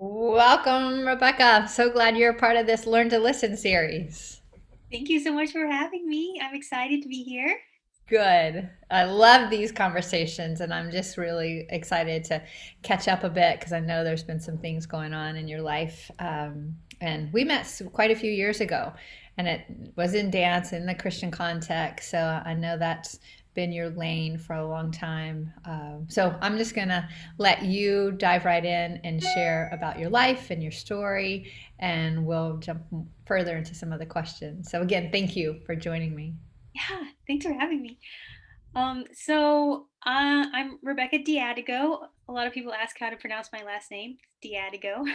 Welcome, Rebekah. So glad you're a part of this Learn to Listen series. Thank you so much for having me. I'm excited to be here. Good. I love these conversations, and I'm just really excited to catch up a bit because I know there's been some things going on in your life. And we met quite a few years ago, and it was in dance in the Christian context. So I know that's been your lane for a long time. So I'm just going to let you dive right in and share about your life and your story, and we'll jump further into some of the questions. So, again, thank you for joining me. Yeah, thanks for having me. I'm Rebecca Diaddigo. A lot of people ask how to pronounce my last name, Diaddigo.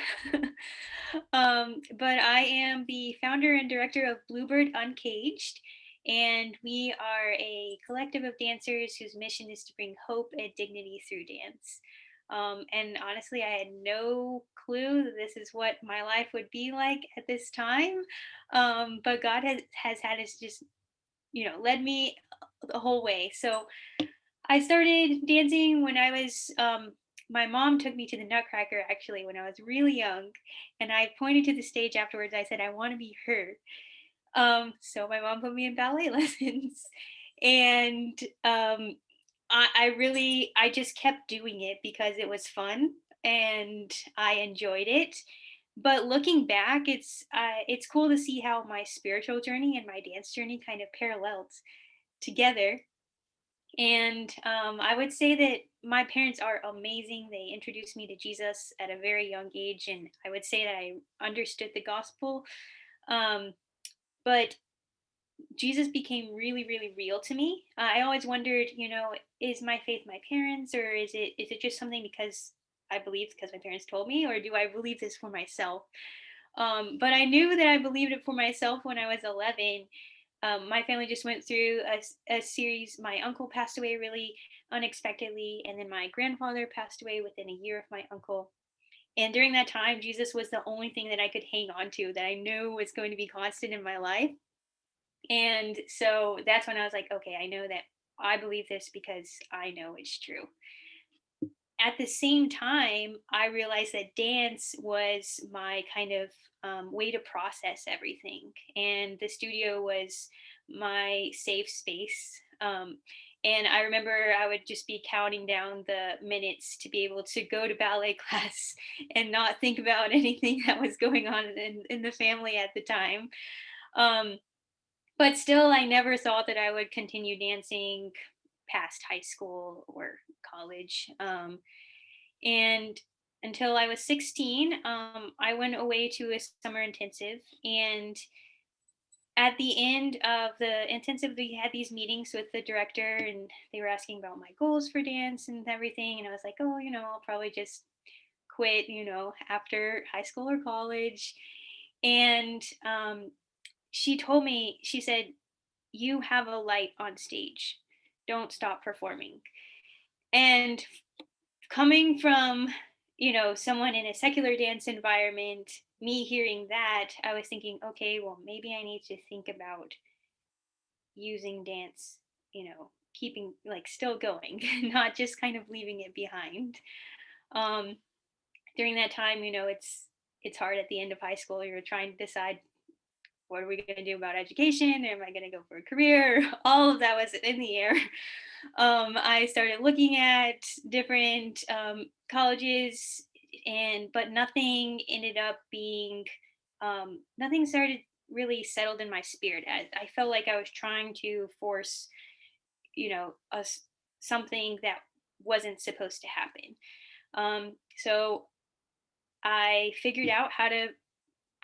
But I am the founder and director of Bluebird Uncaged, and we are a collective of dancers whose mission is to bring hope and dignity through dance. And honestly, I had no clue that this is what my life would be like at this time. But God has had us just led me the whole way. So I started dancing when I was my mom took me to the Nutcracker actually when I was really young, and I pointed to the stage afterwards. I said I want to be her. So my mom put me in ballet lessons, and I just kept doing it because it was fun and I enjoyed it. But looking back, it's cool to see how my spiritual journey and my dance journey kind of paralleled together. And I would say that my parents are amazing. They introduced me to Jesus at a very young age, and I would say that I understood the gospel. Um, but Jesus became really, really real to me. I always wondered, is my faith my parents, or is it just something because I believed because my parents told me, or do I believe this for myself? But I knew that I believed it for myself when I was 11. My family just went through a series. My uncle passed away really unexpectedly, and then my grandfather passed away within a year of my uncle. And during that time, Jesus was the only thing that I could hang on to that I knew was going to be constant in my life. And so that's when I was like, okay, I know that I believe this because I know it's true. At the same time, I realized that dance was my kind of way to process everything. And the studio was my safe space. And I remember I would just be counting down the minutes to be able to go to ballet class and not think about anything that was going on in the family at the time. Um, but still, I never thought that I would continue dancing past high school or college. And until I was 16, I went away to a summer intensive. And at the end of the intensive, we had these meetings with the director, and they were asking about my goals for dance and everything. And I was like, oh, I'll probably just quit, after high school or college. And she told me, she said, you have a light on stage. Don't stop performing. And coming from someone in a secular dance environment, me hearing that, I was thinking, okay, well, maybe I need to think about using dance, keeping like still going, not just kind of leaving it behind. um During that time, it's hard at the end of high school. You're trying to decide, what are we going to do about education? Am I going to go for a career? All of that was in the air. I started looking at different colleges, but nothing ended up being, nothing started really settled in my spirit. I felt like I was trying to force, us something that wasn't supposed to happen. So I figured out how to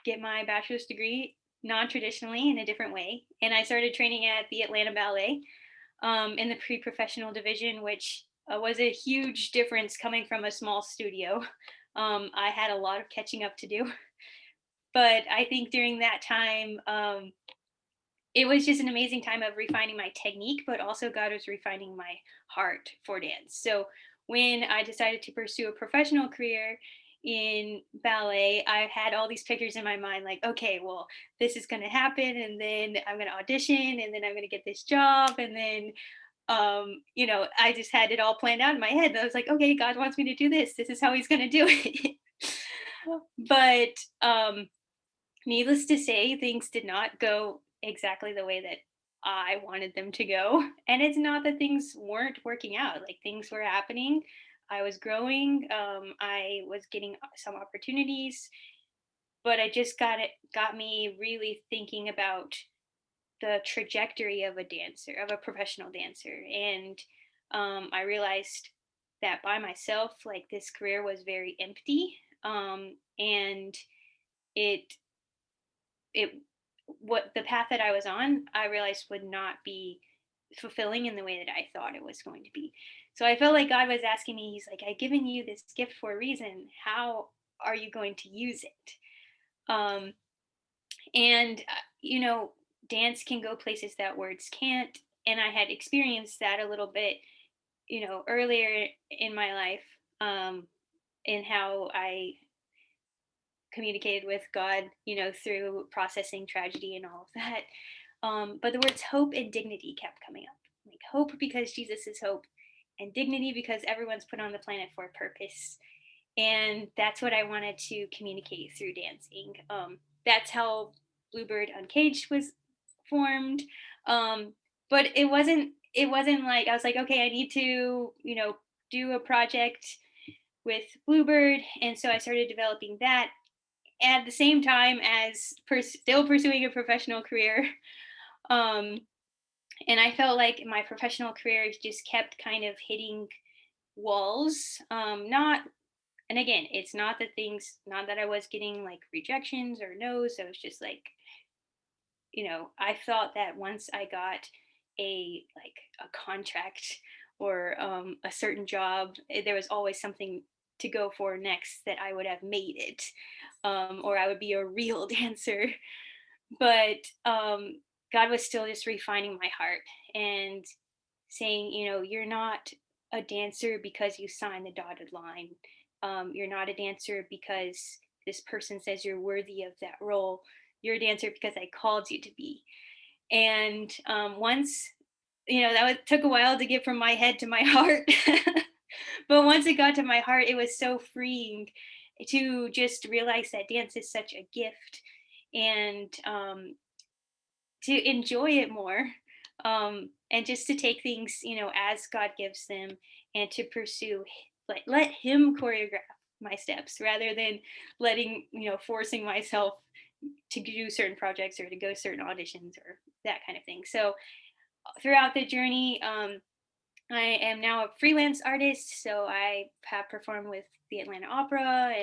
get my bachelor's degree non-traditionally in a different way, and I started training at the Atlanta Ballet, in the pre-professional division, which was a huge difference coming from a small studio. I had a lot of catching up to do, but I think during that time, it was just an amazing time of refining my technique, but also God was refining my heart for dance. So when I decided to pursue a professional career in ballet, I had all these pictures in my mind like, okay, well, this is going to happen, and then I'm going to audition, and then I'm going to get this job, and then I just had it all planned out in my head. And I was like, okay, God wants me to do this. This is how he's going to do it. But needless to say, things did not go exactly the way that I wanted them to go. And it's not that things weren't working out, like things were happening. I was growing, I was getting some opportunities, but I just got me really thinking about the trajectory of a dancer, of a professional dancer. And I realized that by myself, like this career was very empty. And it it what the path that I was on, I realized would not be fulfilling in the way that I thought it was going to be. So I felt like God was asking me, He's like, I've given you this gift for a reason. How are you going to use it? Um, and, dance can go places that words can't. And I had experienced that a little bit, earlier in my life, in how I communicated with God, through processing tragedy and all of that. But the words hope and dignity kept coming up. Like hope because Jesus is hope, and dignity because everyone's put on the planet for a purpose. And that's what I wanted to communicate through dancing. That's how Bluebird Uncaged was formed. But it wasn't like I was like, okay, I need to, do a project with Bluebird. And so I started developing that at the same time as still pursuing a professional career. Um, and I felt like my professional career just kept kind of hitting walls. Not, and again, it's not that not that I was getting like rejections or no's. I was just like, I thought that once I got a contract or a certain job, there was always something to go for next, that I would have made it, or I would be a real dancer. But God was still just refining my heart and saying, you're not a dancer because you signed the dotted line. You're not a dancer because this person says you're worthy of that role. You're a dancer because I called you to be. And once, took a while to get from my head to my heart. But once it got to my heart, it was so freeing to just realize that dance is such a gift, and to enjoy it more, and just to take things, as God gives them, and to pursue, like, let Him choreograph my steps rather than forcing myself to do certain projects or to go certain auditions or that kind of thing. So throughout the journey, I am now a freelance artist. So I have performed with the Atlanta Opera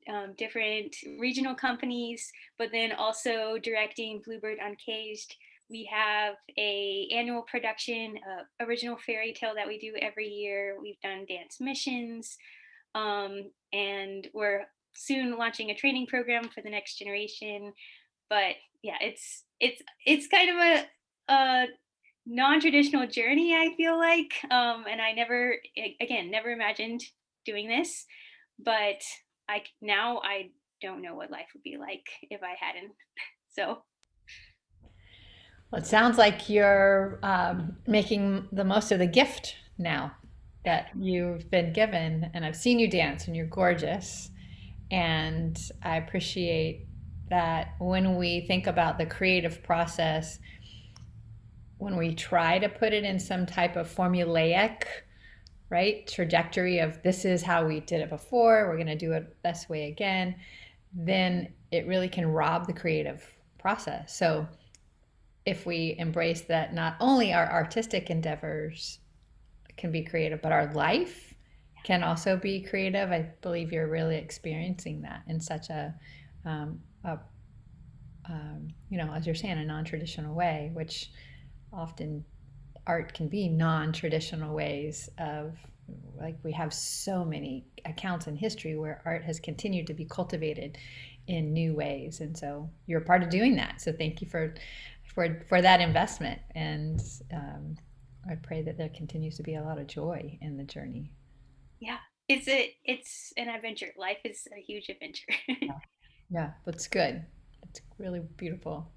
and different regional companies, but then also directing Bluebird Uncaged. We have a annual production, original fairy tale that we do every year. We've done dance missions, and we're soon launching a training program for the next generation. But yeah, it's kind of a non-traditional journey, I feel like, and I never, again, never imagined doing this. But now I don't know what life would be like if I hadn't. So Well, it sounds like you're making the most of the gift now that you've been given. And I've seen you dance, and you're gorgeous. And I appreciate that when we think about the creative process, when we try to put it in some type of formulaic, right, trajectory of this is how we did it before, we're going to do it this way again, then it really can rob the creative process. So if we embrace that not only our artistic endeavors can be creative, but our life can also be creative, I believe you're really experiencing that in such a as you're saying, a non-traditional way, which often art can be non-traditional ways of, like, we have so many accounts in history where art has continued to be cultivated in new ways, and so you're a part of doing that. So thank you for that investment, and I pray that there continues to be a lot of joy in the journey. yeah, it's an adventure. Life is a huge adventure. Yeah, that's good. It's really beautiful.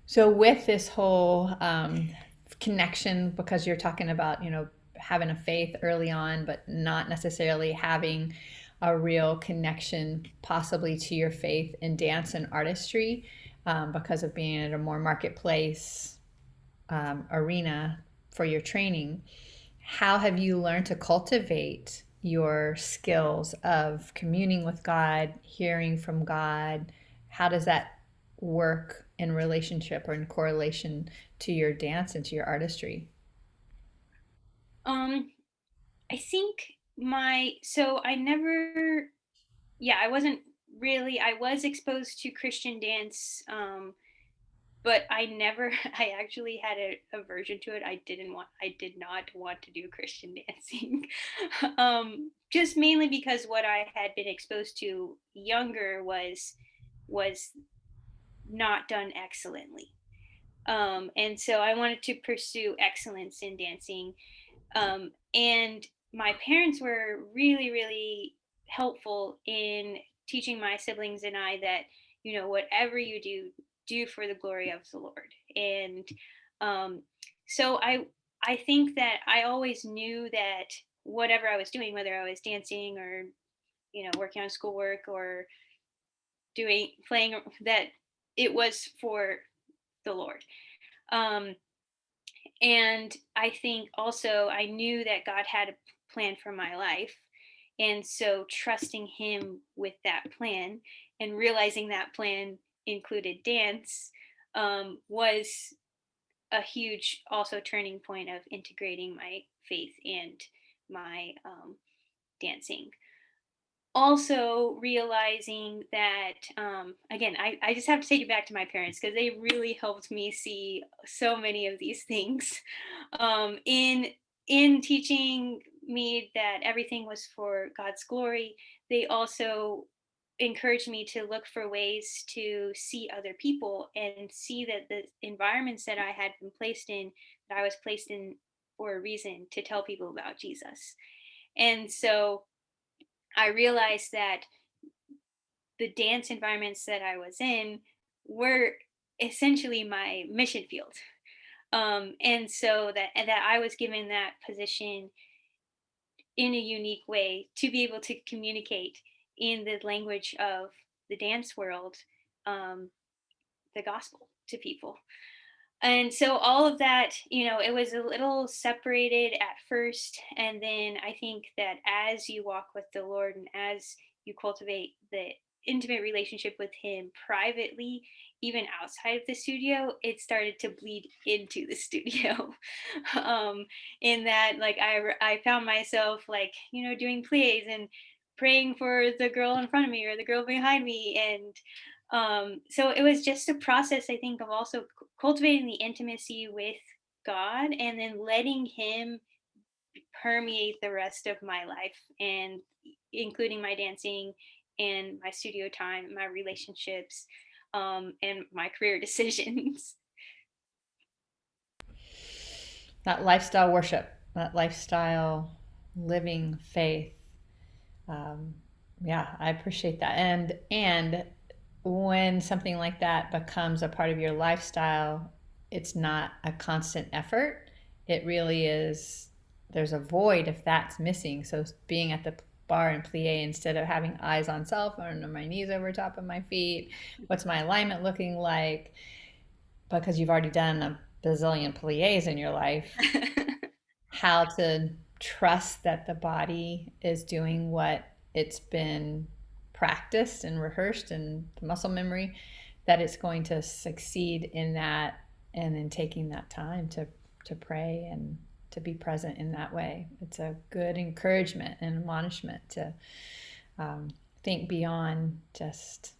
So with this whole connection, because you're talking about, having a faith early on, but not necessarily having a real connection, possibly to your faith in dance and artistry, because of being at a more marketplace arena for your training. How have you learned to cultivate your skills of communing with God, hearing from God? How does that work in relationship or in correlation to your dance and to your artistry? Um, I think I never, yeah, I wasn't really, I was exposed to Christian dance, but I never, I actually had a aversion to it. I did not want to do Christian dancing. Just mainly because what I had been exposed to younger was not done excellently. And so I wanted to pursue excellence in dancing. And my parents were really, really helpful in teaching my siblings and I that, whatever you do, do for the glory of the Lord. And um, so I think that I always knew that whatever I was doing, whether I was dancing or, working on schoolwork or doing playing, that it was for the Lord. Um, And I think also I knew that God had a plan for my life. And so trusting Him with that plan and realizing that plan included dance was a huge also turning point of integrating my faith and my dancing. Also realizing that, again, I just have to take it back to my parents because they really helped me see so many of these things in teaching me that everything was for God's glory. They also encouraged me to look for ways to see other people and see that the environments that I had been placed in, that I was placed in for a reason, to tell people about Jesus. And so I realized that the dance environments that I was in were essentially my mission field. And so that I was given that position in a unique way to be able to communicate in the language of the dance world, um, the gospel to people. And so all of that, it was a little separated at first. And then I think that as you walk with the Lord and as you cultivate the intimate relationship with Him privately, even outside of the studio, it started to bleed into the studio. um, in that, like, I found myself, like, doing plays and praying for the girl in front of me or the girl behind me. And so it was just a process, I think, of also cultivating the intimacy with God and then letting Him permeate the rest of my life, and including my dancing and my studio time, my relationships, and my career decisions. That lifestyle worship, that lifestyle living faith. Um, yeah, I appreciate that. And when something like that becomes a part of your lifestyle, it's not a constant effort. It really is. There's a void if that's missing. So being at the bar and plie instead of having eyes on self or my knees over top of my feet, what's my alignment looking like? Because you've already done a bazillion plies in your life, how to trust that the body is doing what it's been practiced and rehearsed and muscle memory, that it's going to succeed in that, and then taking that time to pray and to be present in that way. It's a good encouragement and admonishment to um, think beyond just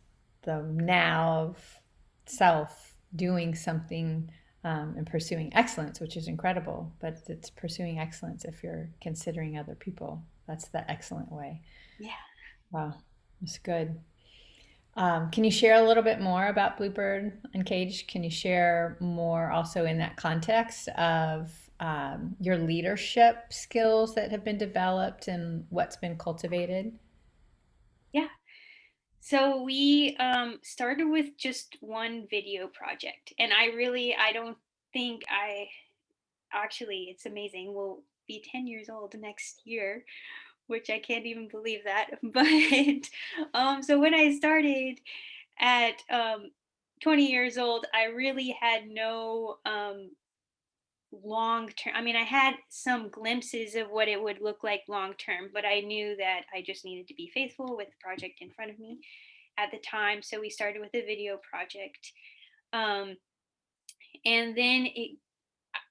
the now of self doing something and pursuing excellence, which is incredible. But it's pursuing excellence if you're considering other people. That's the excellent way. Yeah. Wow, that's good. Can you share a little bit more about Bluebird Uncaged? Can you share more also in that context of your leadership skills that have been developed and what's been cultivated? Yeah. So we started with just one video project, and I don't think I actually, it's amazing. We'll be 10 years old next year, which I can't even believe that. But so when I started at 20 years old, I really had no long term. I mean, I had some glimpses of what it would look like long term, but I knew that I just needed to be faithful with the project in front of me at the time. So we started with a video project. Um, and then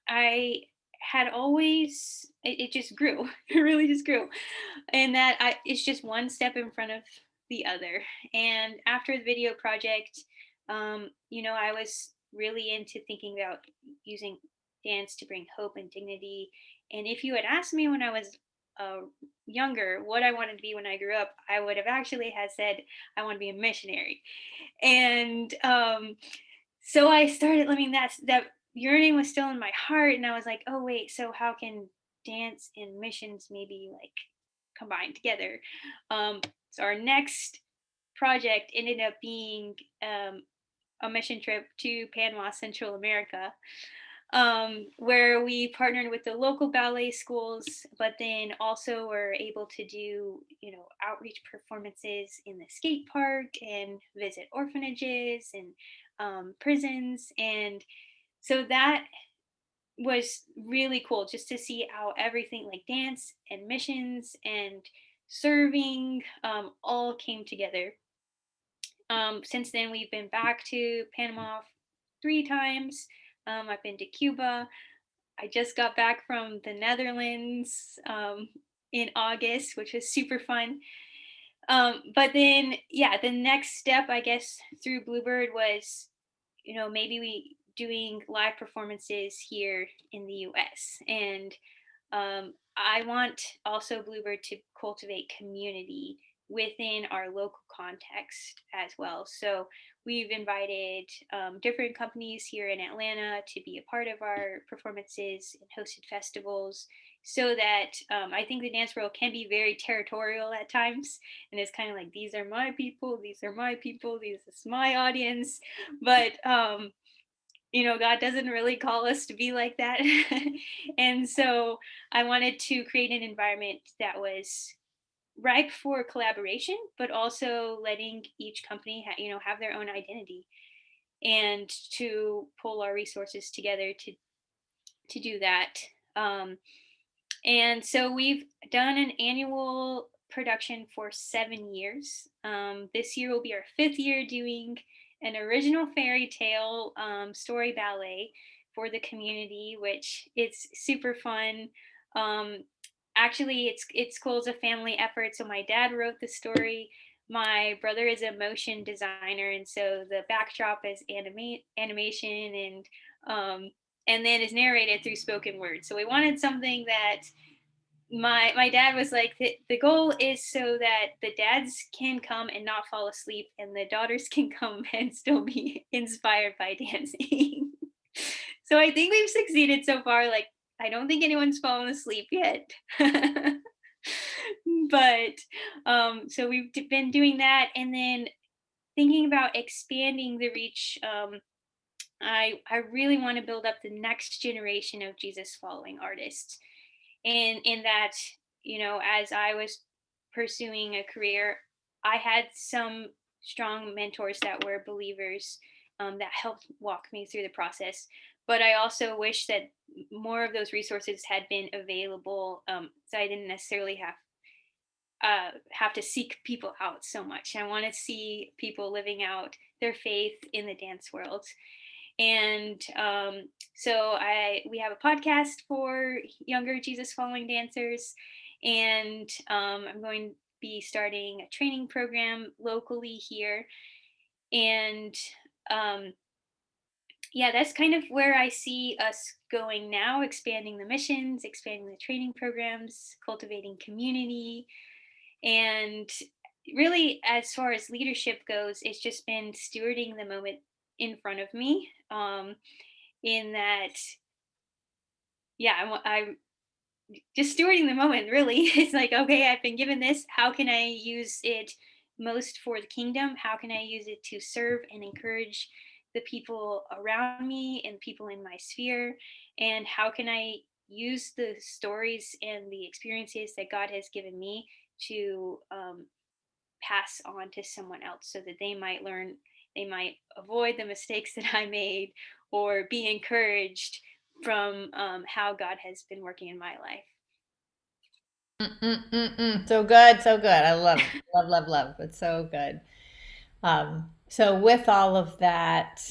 I had always, it just grew. It really just grew. And that it's just one step in front of the other. And after the video project, I was really into thinking about using dance to bring hope and dignity. And if you had asked me when I was uh, younger what I wanted to be when I grew up, I would have actually had said I want to be a missionary. And so I started. I mean, that yearning was still in my heart, and I was like, oh wait, so how can dance and missions maybe like combined together? So our next project ended up being a mission trip to Panama, Central America, where we partnered with the local ballet schools, but then also were able to do, outreach performances in the skate park and visit orphanages and prisons. And so that was really cool just to see how everything like dance and missions and serving all came together. Since then, we've been back to Panama 3 times. I've been to Cuba. I just got back from the Netherlands in August, which was super fun. But then, yeah, the next step, I guess, through Bluebird was, maybe we doing live performances here in the US. And I want also Bluebird to cultivate community within our local context as well. So we've invited different companies here in Atlanta to be a part of our performances and hosted festivals so that I think the dance world can be very territorial at times. And it's kind of like, these are my people, these are my people, this is my audience. But God doesn't really call us to be like that. And so I wanted to create an environment that was ripe for collaboration, but also letting each company, have their own identity, and to pull our resources together to do that. Um, and so we've done an annual production for 7 years. This year will be our 5th year doing an original fairy tale story ballet for the community, which it's super fun. Um, Actually, it's cool as a family effort. So my dad wrote the story. My brother is a motion designer, and so the backdrop is animation and then is narrated through spoken word. So we wanted something that my dad was like, the goal is so that the dads can come and not fall asleep and the daughters can come and still be inspired by dancing. So I think we've succeeded so far. Like, I don't think anyone's fallen asleep yet. But so we've been doing that, and then thinking about expanding the reach. I really want to build up the next generation of Jesus following artists. And in that, as I was pursuing a career, I had some strong mentors that were believers, that helped walk me through the process. But I also wish that more of those resources had been available, so I didn't necessarily have to seek people out so much. I want to see people living out their faith in the dance world. And so we have a podcast for younger Jesus following dancers, and I'm going to be starting a training program locally here. And um, yeah, that's kind of where I see us going now, expanding the missions, expanding the training programs, cultivating community. And really, as far as leadership goes, it's just been stewarding the moment in front of me. In that, yeah, I'm just stewarding the moment, really. It's like, okay, I've been given this. How can I use it most for the kingdom? How can I use it to serve and encourage the people around me and people in my sphere? And how can I use the stories and the experiences that God has given me to pass on to someone else so that they might learn, they might avoid the mistakes that I made, or be encouraged from how God has been working in my life. Mm-mm-mm-mm. So good, so good. I love, love, love. It's so good. So with all of that,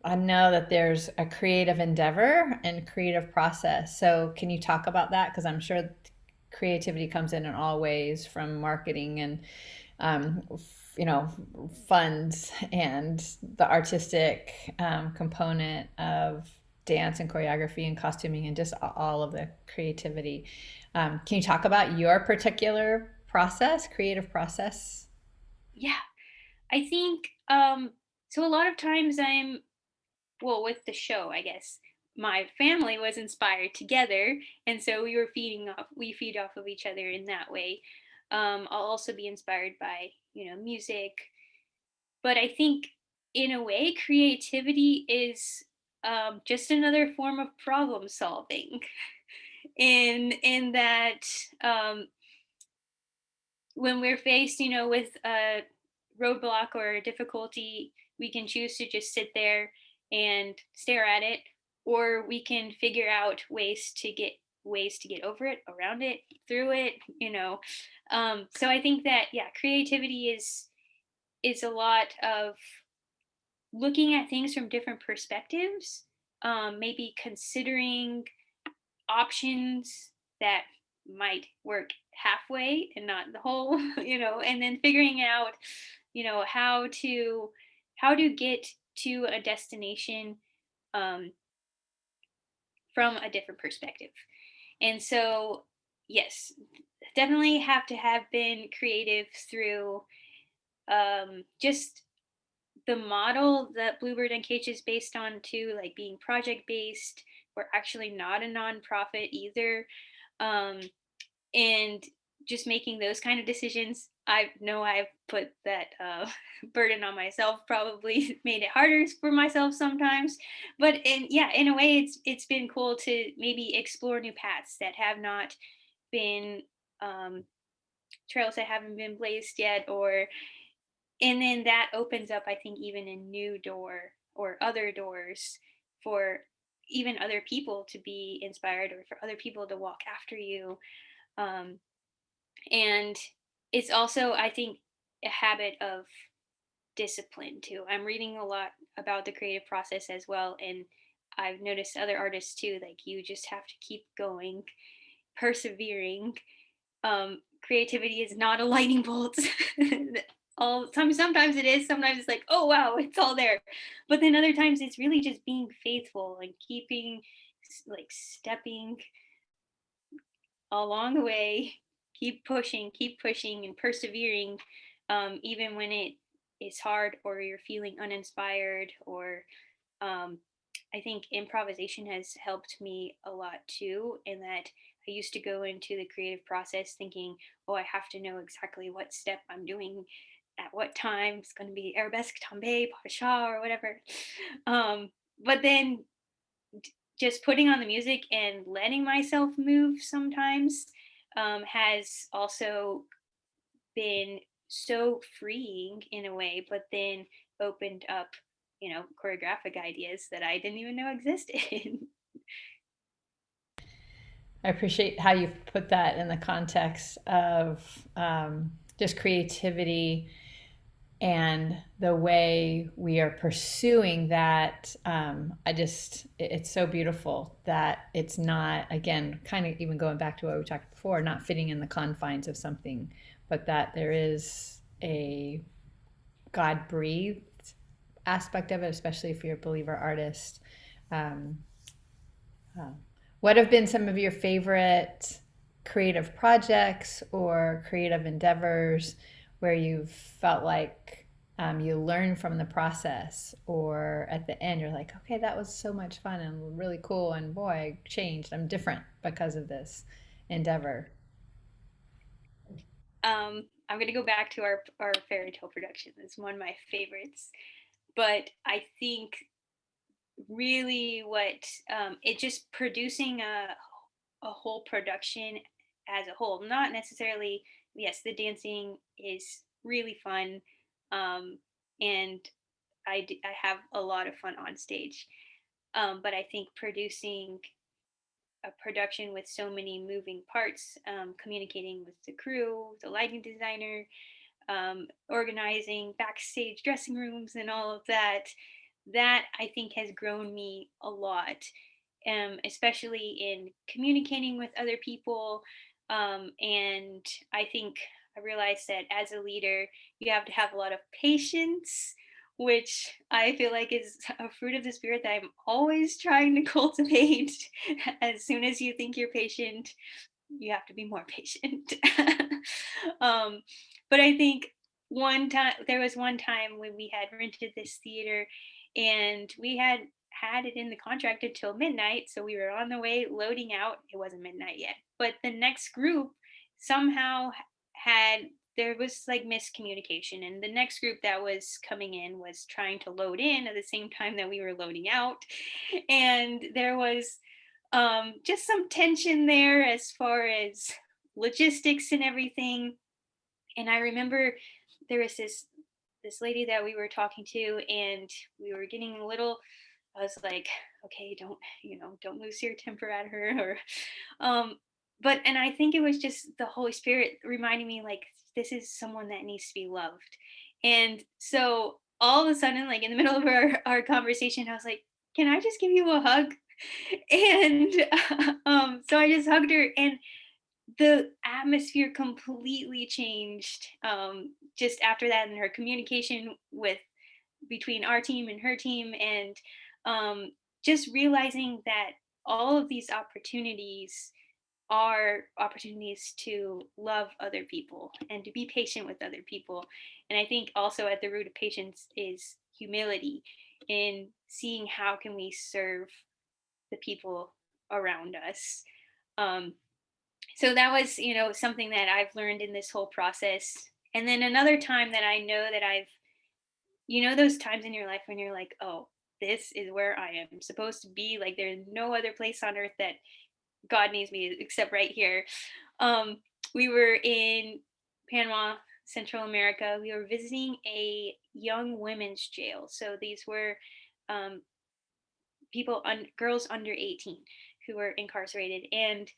I know that there's a creative endeavor and creative process. So can you talk about that? Because I'm sure creativity comes in all ways, from marketing and you know, funds and the artistic component of dance and choreography and costuming and just all of the creativity. Can you talk about your particular process, creative process? Yeah, I think so. A lot of times I'm, well, with the show, I guess my family was inspired together, and so we feed off of each other in that way. I'll also be inspired by, music, but I think in a way creativity is just another form of problem solving in that um, when we're faced, with a roadblock or a difficulty, we can choose to just sit there and stare at it, or we can figure out ways to get over it, around it, through it. So I think that, yeah, creativity is a lot of looking at things from different perspectives, maybe considering options that might work halfway and not the whole, and then figuring out, how to get to a destination um, from a different perspective. And so, yes, definitely have to have been creative through just the model that Bluebird Uncaged is based on too, like being project based. We're actually not a nonprofit either. Um, and just making those kind of decisions, I know I've put that burden on myself, probably made it harder for myself sometimes, but in a way it's been cool to maybe explore new paths that have not been um, trails that haven't been blazed yet, or and then that opens up, I think, even a new door or other doors for even other people to be inspired, or for other people to walk after you. um, and it's also, I think, a habit of discipline too. I'm reading a lot about the creative process as well, and I've noticed other artists too, like you just have to keep going, persevering. Creativity is not a lightning bolt. All sometimes it is, sometimes it's like, oh wow, it's all there, but then other times it's really just being faithful and keeping, like, stepping along the way, keep pushing, and persevering, even when it is hard, or you're feeling uninspired, or um, I think improvisation has helped me a lot too, in that I used to go into the creative process thinking, oh, I have to know exactly what step I'm doing at what time. It's going to be arabesque, tombe, pas de chat, or whatever. But then just putting on the music and letting myself move sometimes has also been so freeing in a way, but then opened up, choreographic ideas that I didn't even know existed. I appreciate how you put that in the context of just creativity and the way we are pursuing that. It's so beautiful that it's not, again, kind of even going back to what we talked before, not fitting in the confines of something, but that there is a God breathed aspect of it, especially if you're a believer artist. Um, uh, what have been some of your favorite creative projects or creative endeavors where you've felt like you learn from the process, or at the end you're like, okay, that was so much fun and really cool, and boy, I changed, I'm different because of this endeavor? I'm going to go back to our fairy tale production. It's one of my favorites, but I think really what it just producing a whole production as a whole, not necessarily. Yes, the dancing is really fun, um, and I have a lot of fun on stage. But I think producing a production with so many moving parts, communicating with the crew, the lighting designer, organizing backstage dressing rooms and all of that, that I think has grown me a lot, especially in communicating with other people. And I think I realized that as a leader, you have to have a lot of patience, which I feel like is a fruit of the spirit that I'm always trying to cultivate. As soon as you think you're patient, you have to be more patient. um, but I think there was one time when we had rented this theater, and we had it in the contract until midnight. So we were on the way loading out. It wasn't midnight yet, but the next group somehow had there was like miscommunication, and the next group that was coming in was trying to load in at the same time that we were loading out, and there was just some tension there as far as logistics and everything. And I remember there was this lady that we were talking to, and we were getting a little. I was like, okay, don't lose your temper at her, or, um, but and I think it was just the Holy Spirit reminding me like this is someone that needs to be loved, and so all of a sudden, like in the middle of our conversation, I was like, can I just give you a hug? And so I just hugged her, and the atmosphere completely changed just after that, and her communication with between our team and her team, and just realizing that all of these opportunities are opportunities to love other people and to be patient with other people. And I think also at the root of patience is humility in seeing how can we serve the people around us. Um, so that was, something that I've learned in this whole process. And then another time that I know that those times in your life when you're like, oh, this is where I am supposed to be. Like, there's no other place on earth that God needs me except right here. Um, we were in Panama, Central America. We were visiting a young women's jail. So these were um, girls under 18 who were incarcerated. And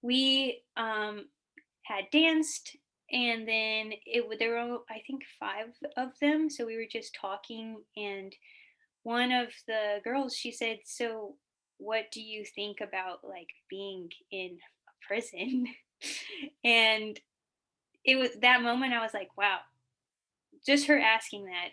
we had danced, and then there were, I think, five of them. So we were just talking, and one of the girls, she said, so what do you think about like being in a prison? And it was that moment I was like, wow, just her asking that,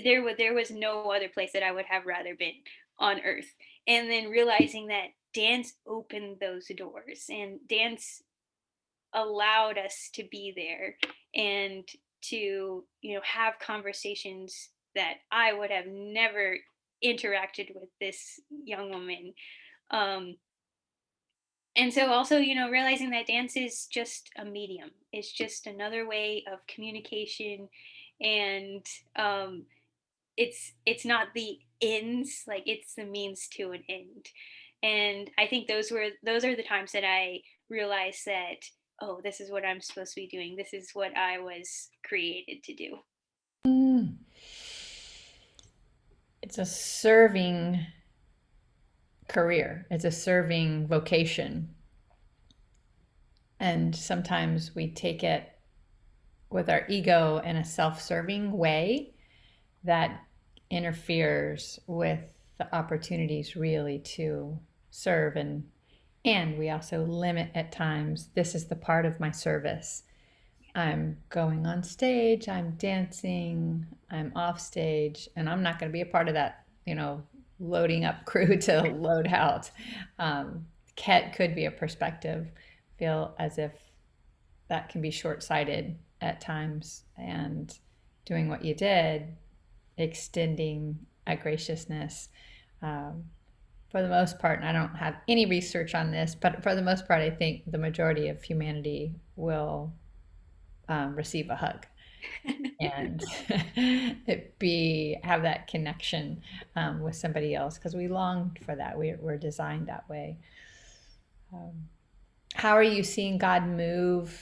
there was no other place that I would have rather been on earth. And then realizing that dance opened those doors, and dance allowed us to be there and to have conversations that I would have never interacted with this young woman. um and so also realizing that dance is just a medium, it's just another way of communication, and it's not the ends, like it's the means to an end. And I think those are the times that I realized that, oh, this is what I'm supposed to be doing, this is what I was created to do. Mm. It's a serving career, it's a serving vocation. And sometimes we take it with our ego in a self serving way that interferes with the opportunities really to serve. And we also limit at times, this is the part of my service. I'm going on stage, I'm dancing, I'm off stage, and I'm not going to be a part of that, loading up crew to load out. Could be a perspective, feel as if that can be short sighted at times. And doing what you did, extending a graciousness. Um, for the most part, and I don't have any research on this, but for the most part, I think the majority of humanity will receive a hug. and it be have that connection with somebody else because we longed for that. We're designed that way. Um, how are you seeing God move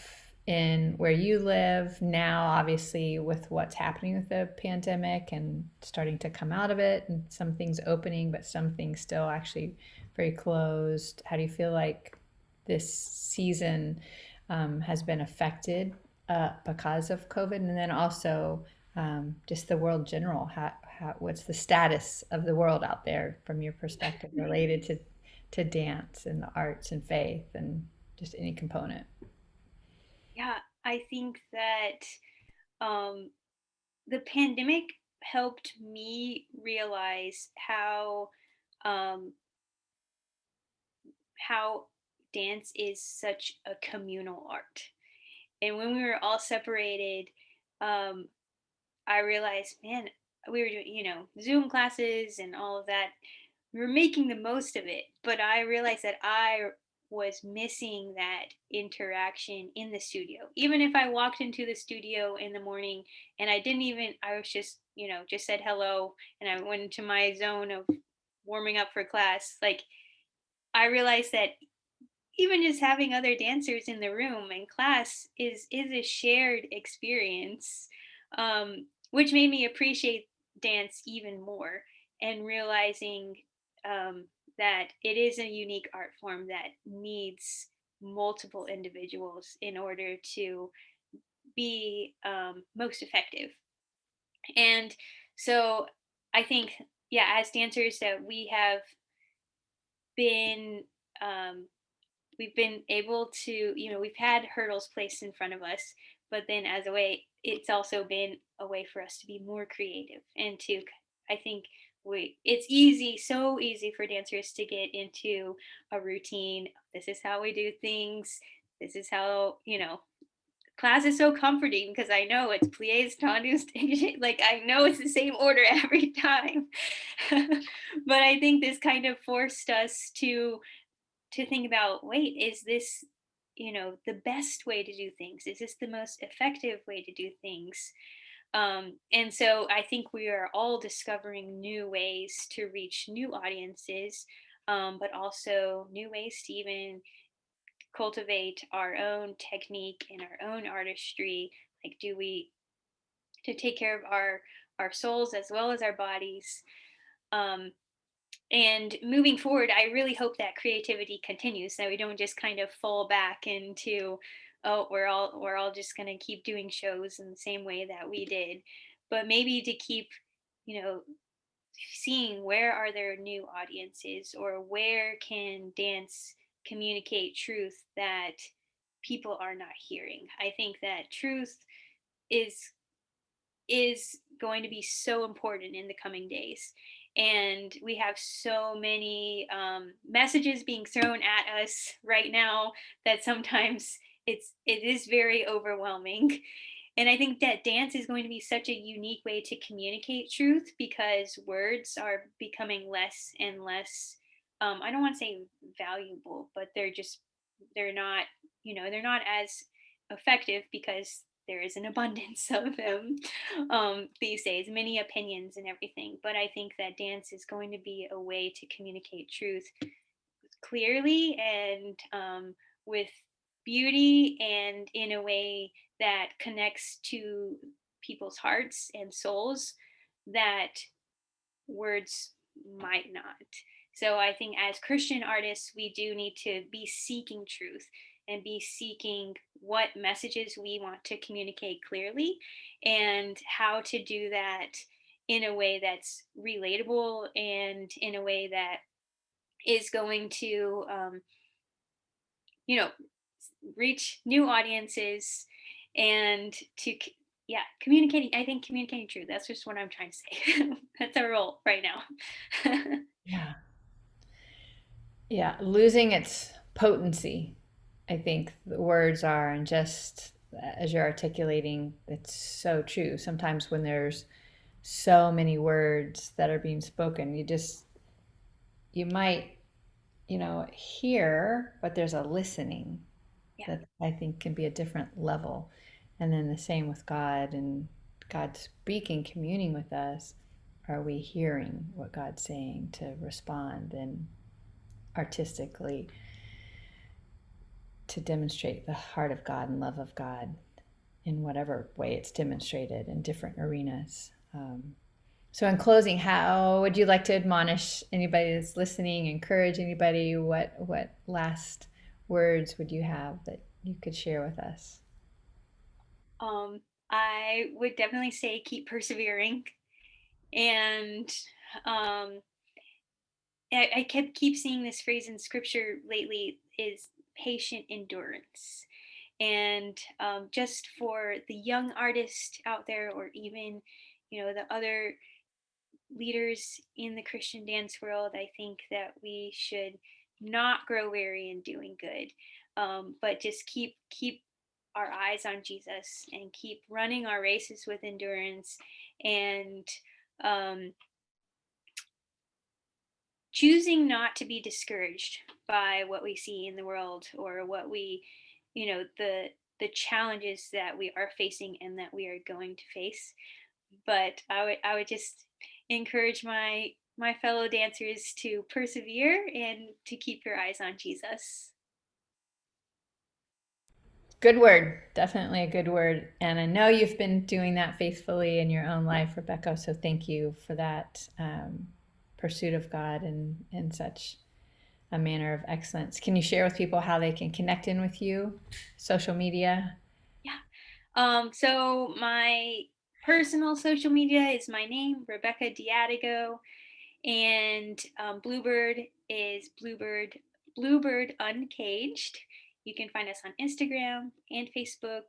in where you live now, obviously, with what's happening with the pandemic and starting to come out of it, and some things opening, but some things still actually very closed? How do you feel like this season has been affected because of COVID? And then also just the world general. What's the status of the world out there from your perspective related to dance and the arts and faith and just any component? Yeah, I think that um, the pandemic helped me realize um, how dance is such a communal art. And when we were all separated, um, I realized, man, we were doing, Zoom classes and all of that. We were making the most of it, but I realized that I was missing that interaction in the studio. Even if I walked into the studio in the morning and I was just, just said hello and I went into my zone of warming up for class, like I realized that even just having other dancers in the room and class is a shared experience, which made me appreciate dance even more and realizing that it is a unique art form that needs multiple individuals in order to be most effective. And so I think, yeah, as dancers that been um, we've been able to, we've had hurdles placed in front of us, but then as a way, it's also been a way for us to be more creative and to, I think, it's easy, so easy for dancers to get into a routine. This is how we do things. This is how, class is so comforting because I know it's plies, tendus, like I know it's the same order every time. But I think this kind of forced us to think about, wait, is this, the best way to do things? Is this the most effective way to do things? And so I think we are all discovering new ways to reach new audiences, but also new ways to even cultivate our own technique and our own artistry. Like, do we to take care of our souls as well as our bodies? um, and moving forward, I really hope that creativity continues, that we don't just kind of fall back into, oh, we're all just going to keep doing shows in the same way that we did, but maybe to keep, you know seeing where are there new audiences, or where can dance communicate truth that people are not hearing. I think that truth is is going to be so important in the coming days. And we have so many messages being thrown at us right now that sometimes it is very overwhelming. And I think that dance is going to be such a unique way to communicate truth, because words are becoming less and less. I don't want to say valuable, but they're not as effective because there is an abundance of them these days, many opinions and everything. But I think that dance is going to be a way to communicate truth clearly and with beauty, and in a way that connects to people's hearts and souls that words might not. So I think as Christian artists, we do need to be seeking truth and be seeking what messages we want to communicate clearly, and how to do that in a way that's relatable and in a way that is going to, you know, reach new audiences and yeah, communicating. I think communicating truth. That's just what I'm trying to say. That's our role right now. Yeah. Yeah, losing its potency, I think the words are, and just as you're articulating, it's so true. Sometimes when there's so many words that are being spoken, you might, hear, but there's a listening Yeah. that I think can be a different level. And then the same with God and God speaking, communing with us. Are we hearing what God's saying to respond and artistically to demonstrate the heart of God and love of God in whatever way it's demonstrated in different arenas? So, in closing, how would you like to admonish anybody that's listening, encourage anybody? What last words would you have that you could share with us? Um, I would definitely say keep persevering, and um, I keep seeing this phrase in scripture lately is patient endurance. And just for the young artist out there, or even the other leaders in the Christian dance world, I think that we should not grow weary in doing good, but just keep our eyes on Jesus and keep running our races with endurance, and um, choosing not to be discouraged by what we see in the world, or what we, the challenges that we are facing and that we are going to face. But I would just encourage my fellow dancers to persevere and to keep your eyes on Jesus. Good word, definitely a good word. And I know you've been doing that faithfully in your own life, Rebekah. So thank you for that pursuit of God in such a manner of excellence. Can you share with people how they can connect in with you? Social media? Yeah. So my personal social media is my name, Rebekah Diaddigo, and Bluebird is Bluebird Uncaged. You can find us on Instagram and Facebook,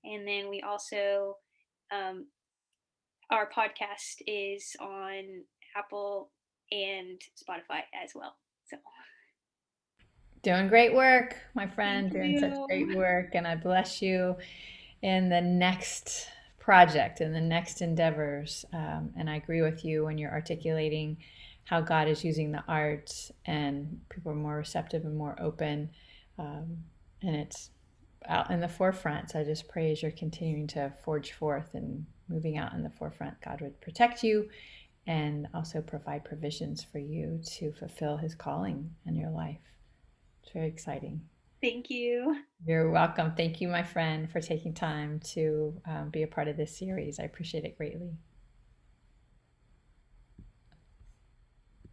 and then we also um, our podcast is on Apple and Spotify as well. So Doing great work, my thank friend, doing such you. great work. And I bless you in the next project and the next endeavors. And I agree with you when you're articulating how God is using the arts and people are more receptive and more open. And it's out in the forefront. So I just pray as you're continuing to forge forth and moving out in the forefront, God would protect you and also provide provisions for you to fulfill his calling in your life. It's very exciting. Thank you. You're welcome. Thank you, my friend, for taking time to be a part of this series. I appreciate it greatly.